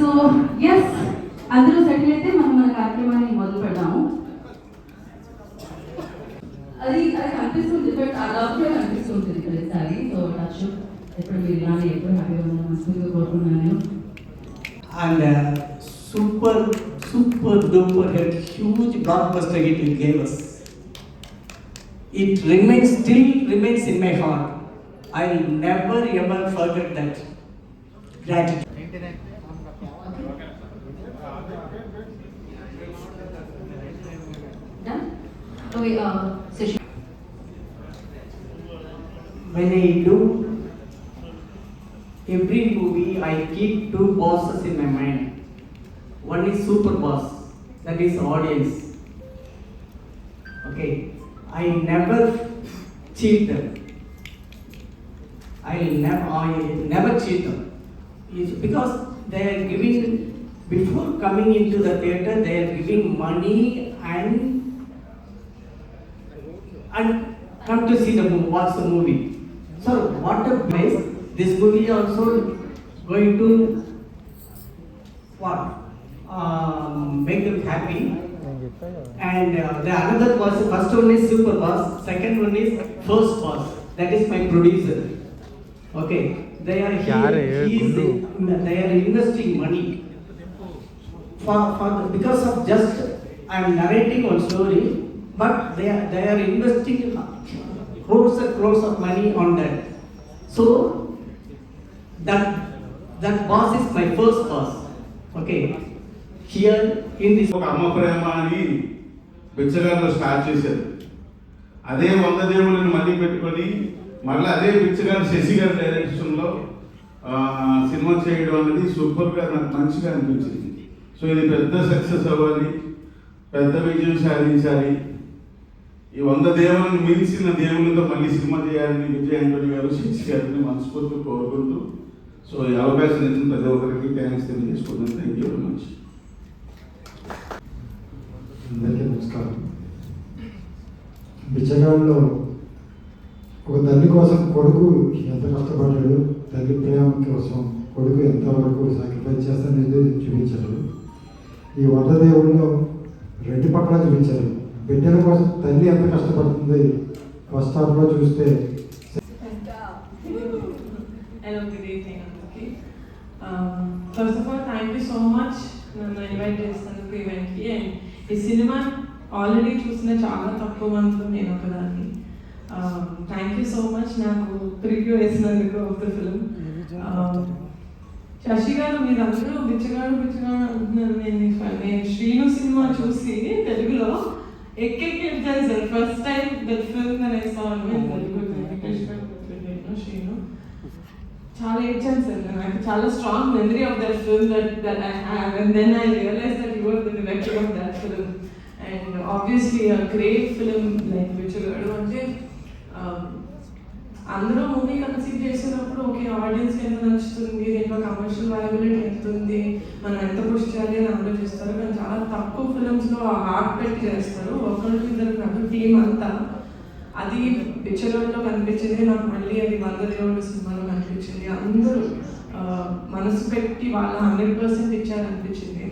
So yes, అందరూ settle అయితే మనం మన కార్యక్రమాన్ని మొదలు పెడదాము. అది కనిపిస్తుంది, బట్ అదాపుగా కనిపిస్తుంటుంది ప్రతిసారి. సో టచ్ ఎప్పుడు మీరు ఇలానే ఎప్పుడు హ్యాపీగా ఉన్నాను మనస్ఫూర్తిగా కోరుకున్నాను. And super duper hit, huge blockbuster hit you gave us. It still remains in my heart. I'll never ever forget that. Gratitude. Done? Okay, session. When I do every movie, I keep two bosses in my mind. One is super boss, that is audience. Okay, I never cheat them. I never cheat them. It's because they are giving, before coming into the theater, they are giving money and come to see the movie, watch the movie. So what a place. This movie also going to what? Make them happy. And the another boss, first one is super boss, second one is first boss. That is my producer. Okay, they are they are investing money because of just I am narrating one story, but they are investing crores and crores of money on that. So that boss is my first boss. Okay, here in this అమ్మ ప్రేమ అని బిచ్చగాళ్ళు start చేశారు. అదే 100 దేవుళ్ళని మళ్ళీ పెట్టుకొని మళ్ళీ అదే బిచ్చగారు శశి గారి డైరెక్షన్లో సినిమా చేయడం అనేది సూపర్గా నాకు మంచిగా అనిపించింది. సో ఇది పెద్ద సక్సెస్ అవ్వాలి, పెద్ద విజయం సాధించాలి. ఈ 100 దేవులను మించిన దేవులతో మళ్ళీ సినిమా చేయాలని విజయ్ ఆంటోనీ గారు శశి గారిని మనస్ఫూర్తిగా కోరుకుంటూ, సో ఈ అవకాశం ఇచ్చిన ప్రతి ఒక్కరికి థ్యాంక్స్ తెలియజేసుకుంటున్నాను. Thank you very much. అందరికీ నమస్కారం. బిచ్చగాళ్ళలో ఒక తల్లి కోసం కొడుకు ఎంత కష్టపడ్డాడు, తల్లి ప్రేమ కోసం కొడుకు ఎంతవరకు సాక్రిఫైస్ చేస్తాననేది చూపించారు. ఈ 100 దేవుళ్ళు రెండు పక్కల చూపించారు. బిడ్డల కోసం తల్లి ఎంత కష్టపడుతుంది ఫస్ట్ హాఫ్లో చూస్తే. First of all thank you so much నన్ను ఇన్వైట్ చేసినందుకు ఈవెంట్కి. అండ్ ఈ సినిమా ఆల్రెడీ చూసిన చాలా తక్కువ మందిలో నేను ఒకదాన్ని. థ్యాంక్ యూ సో మచ్ నాకు ప్రివ్యూ వేసినందుకు of the film. Shashi garu మీరు అందరూ బిచ్చగాడు అంటున్నారు. నేను శ్రీను సినిమా చూసి తెలుగులో ఎక్కెక్కి వెళ్తాను sir. First time that film I saw in Telugu Srinu చాలా ఏడ్చాను సార్. నాకు చాలా strong memory of that film that I have. And then I realize that you are the director of that film. And obviously a great film like Bichagadu అంటే అందరూ movie conceive చేసినప్పుడు okay ఆడియన్స్కి ఎంత నచ్చుతుంది, దీంట్లో కమర్షియల్ వైబిలిటీ ఎంత ఉంది, మనం ఎంత పుష్ చేయాలి అని ఆలోచిస్తారు. కానీ చాలా తక్కువ ఫిల్మ్స్లో హార్ట్ పెట్టి చేస్తారు. ఒకరికి ఇద్దరు కాదు, టీం అంతా. అది బిచ్చగాడులో కనిపించింది నాకు. మళ్ళీ అది 100 దేవుడు సినిమాలో కనిపించింది. అందరూ మనసు పెట్టి వాళ్ళ 100% ఇచ్చారనిపించింది.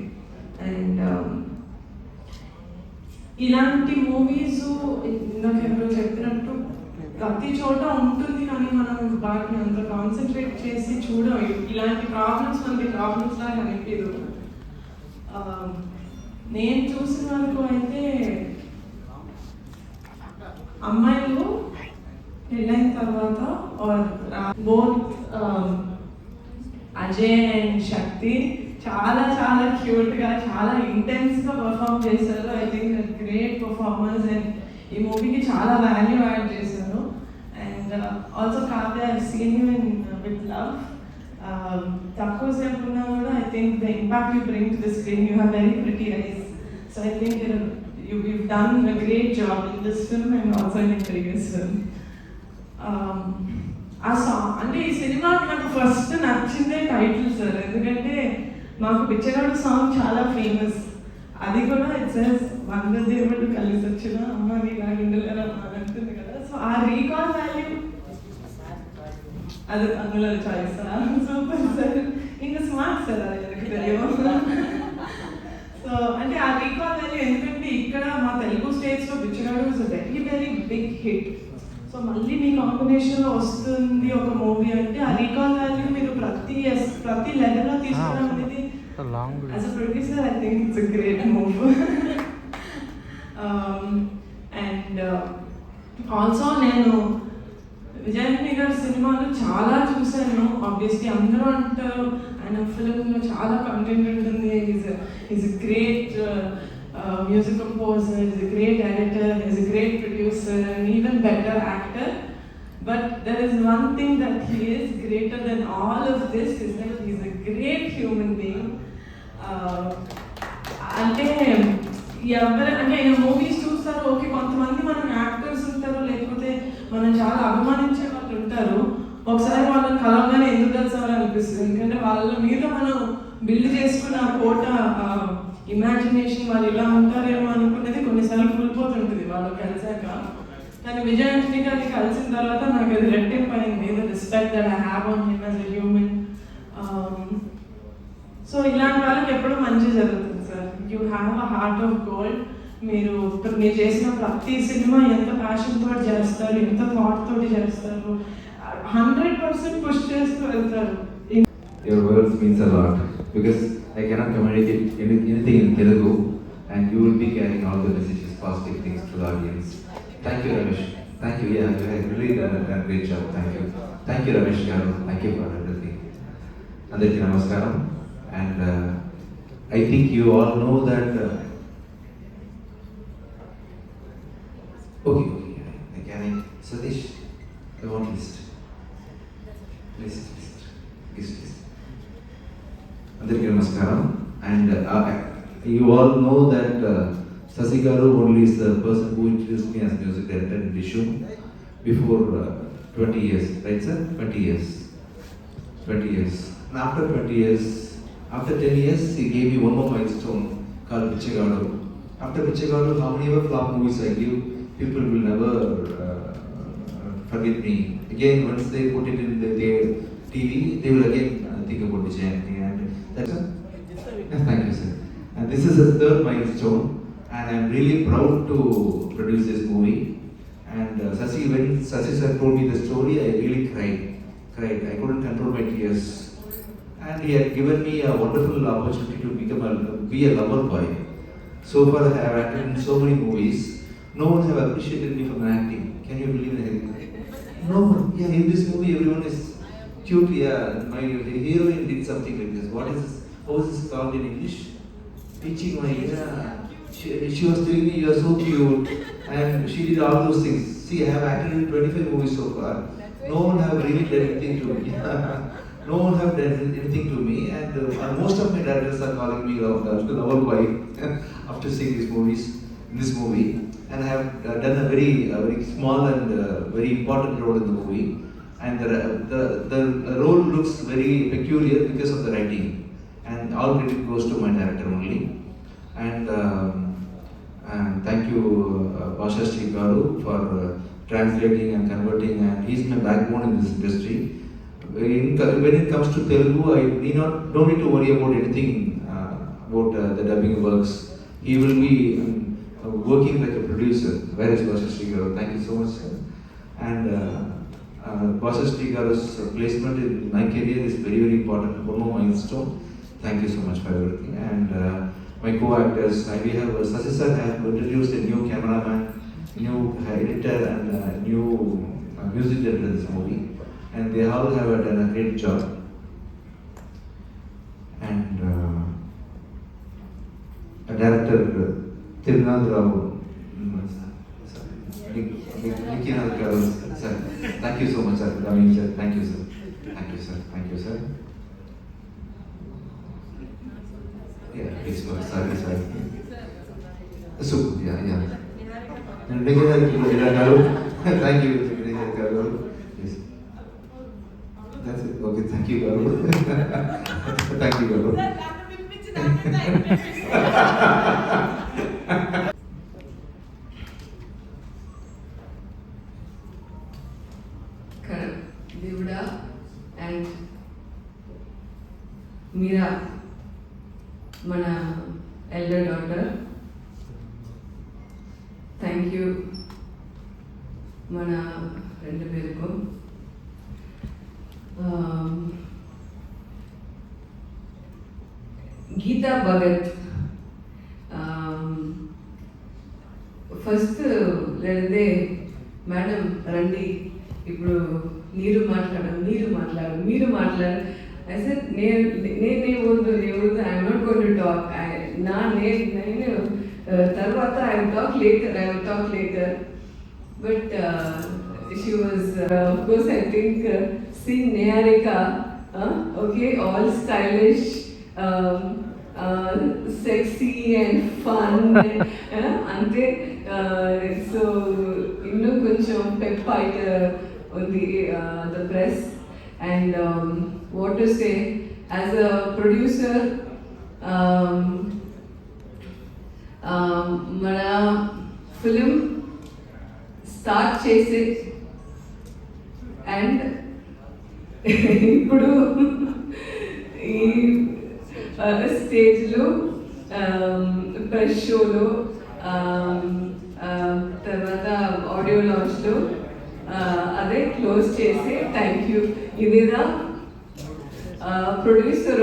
అండ్ ఇలాంటి మూవీస్ ఇందాక ఎవరో చెప్పినట్టు ప్రతి చోట ఉంటుంది, కానీ మనం వాటిని అంత కాన్సన్ట్రేట్ చేసి చూడం. ఇలాంటి ప్రాబ్లమ్స్ మనకి ప్రాబ్లమ్స్ లాగా అనిపించదు. నేను చూసిన వరకు అయితే అమ్మాయిలు పెళ్ళైన తర్వాత బోత్ అజయ్ అండ్ శక్తి చాలా చాలా క్యూట్గా చాలా ఇంటెన్స్గా పర్ఫామ్ చేశారు. I think great performance. And ఈ మూవీకి చాలా వాల్యూ యాడ్ చేశారు. And also Kavya I seen you in with love. తక్కువ సేపు ఉన్నా కూడా I think the impact you bring to the screen, you have very pretty ice. So I think you've done a great job in this film and also in the previous film. ఆ song అంటే ఈ సినిమాకి నాకు first నచ్చిందే title sir. ఎందుకంటే మాకు బిచ్చగాడు song చాలా famous. అది కూడా ఇట్ సేస్ 100 దేవుళ్ళు కలిసి వచ్చిన అమ్మ నీలా ఉండలేరమ్మా అని అంటుంది కదా. సో ఆ రీకాల్ వాల్యూ అది అందులో చాయిస్ సూపర్ సార్. ఇంకా స్మార్ట్ సార్ అది తెలియదు. సో అంటే ఆ రీకాల్ వాల్యూ ఎందుకంటే ఇక్కడ మా తెలుగు స్టేట్స్లో Bichagadu was very very big hit. So మళ్ళీ మీ కాంబినేషన్లో వస్తుంది ఒక మూవీ అంటే ఆ రీకాల్ వాల్యూ మీరు ప్రతి లెవెల్లో తీసుకోవడం అనేది as a producer I think it's a great move. And also నేను విజయాంతిని గారి సినిమాలు చాలా చూశాను. ఆబ్వియస్లీ అందరూ అంటారు ఆయన ఫిల్మ్లో చాలా కంటెంట్ ఉంటుంది, is great music composer, is great editor, is great producer and even better actor. But there is one thing that he is greater than all of this is that he is a great human being. అంటే అంటే ఆయన movies చూస్తారు, okay కొంతమంది మనం actors ఉంటారు లేకపోతే మనం చాలా అభిమానించే వాళ్ళు ఉంటారు, ఒకసారి వాళ్ళని కలవగానే ఎందుకు కలిసామని అనిపిస్తుంది. ఎందుకంటే వాళ్ళ మీద మనం బిల్డ్ చేసుకున్న కోట ఇమాజినేషన్ వాళ్ళు ఇలా ఉంటారేమో అనుకునేది కొన్నిసార్లు కూలిపోతుంటుంది వాళ్ళు కలిసాక. కానీ విజయాంతిని గారిని కలిసిన తర్వాత నాకు అది రెట్టింపు అయింది, the respect that I have on him as a human. So ఇలాంటి వాళ్ళకి ఎప్పుడూ మంచి జరుగుతుంది sir. You have a heart of gold. మీరు చేసిన ప్రతి సినిమా ఎంత ప్యాషన్ తోటి చేస్తారు, ఎంత థాట్ తోటి చేస్తారు, 100% పుష్ చేస్తూ వెళ్తారు. Your words means a lot because I cannot communicate anything in Telugu and you will be carrying all the messages, positive things to the audience. Thank you, Ramesh. Thank you. Yeah, you have really done a great job. Thank you. Thank you, Ramesh garu. Thank you for everything. Andariki namaskaram. And I think you all know that. Okay. Can I, Satish? I want list. List. Andariki namaskaram. And you all know that Sasi garu only is the person who introduced me as music director in Vishu before 20 years, right sir? 20 years. And after 20 years, after 10 years, he gave me one more milestone called Bichagadu. After Bichagadu, how many ever flop movies I give, people will never forget me. Again, once they put it in their TV, they will again think about Vijayanti. And that's it. Yes, thank you, sir. And this is the third milestone, and I am really proud to produce this movie. And when Sasi sir told me the story, I really cried. I couldn't control my tears. And he had given me a wonderful opportunity to be a lover boy. So far I have acted in so many movies. No one have appreciated me for my acting. Can you believe that? No one. Yeah, in this movie everyone is cute. Yeah, my heroine did something like this. What is this? How is this called in English? Pitching my she was telling me you are so cute, and she did all those things. See, I have acted in 25 movies so far. No one have really done anything to me. No one have done anything to me, and most of my directors are calling me lover boy after seeing these movies. In this movie, and I have done a very small and very important role in the movie, and the role looks very peculiar because of the writing, and all credit goes to my director only. And thank you, Basha Sri garu, for translating and converting, and he's my backbone in this industry. When it comes to Telugu, I don't need to worry about anything about the dubbing works. He will be working like a producer. Where is Basha Sri garu? Thank you so much, sir. And Basha Sri garu's placement in my career is very important. One more milestone. Thank you so much for everything. And my co-actors, we have Sasi sir have introduced a new cameraman, new editor, and new music director in this movie, and they all have done a great job. And a director, Tirunal Rao, Nikinath garu, sir. Thank you so much, sir. Ramesh sir, thank you, sir. Thank you, sir. Thank you, sir. Yeah, please, sorry. So, yeah. And thank you, garu. Yes. That's it. Okay, thank you, garu. Thank you, garu. Devda and Meera మన elder daughter, thank you మన రెండు పేరుకు. Geeta Bhagat, first లేదంటే madam రండి ఇప్పుడు మీరు మాట్లాడు అయితే నేనేమొద్దు I'm not going to talk, నేను తర్వాత I will talk later. But she was of course I think sing Niharika, okay, all stylish, sexy and fun, ante so innu koncham pepite undi the press. And what to say, as a producer, mana film start chese and ఇప్పుడు ఈ స్టేజ్లో press షోలో తర్వాత audio లాంచ్లో అదే close చేసి thank you. ఇదేదా producer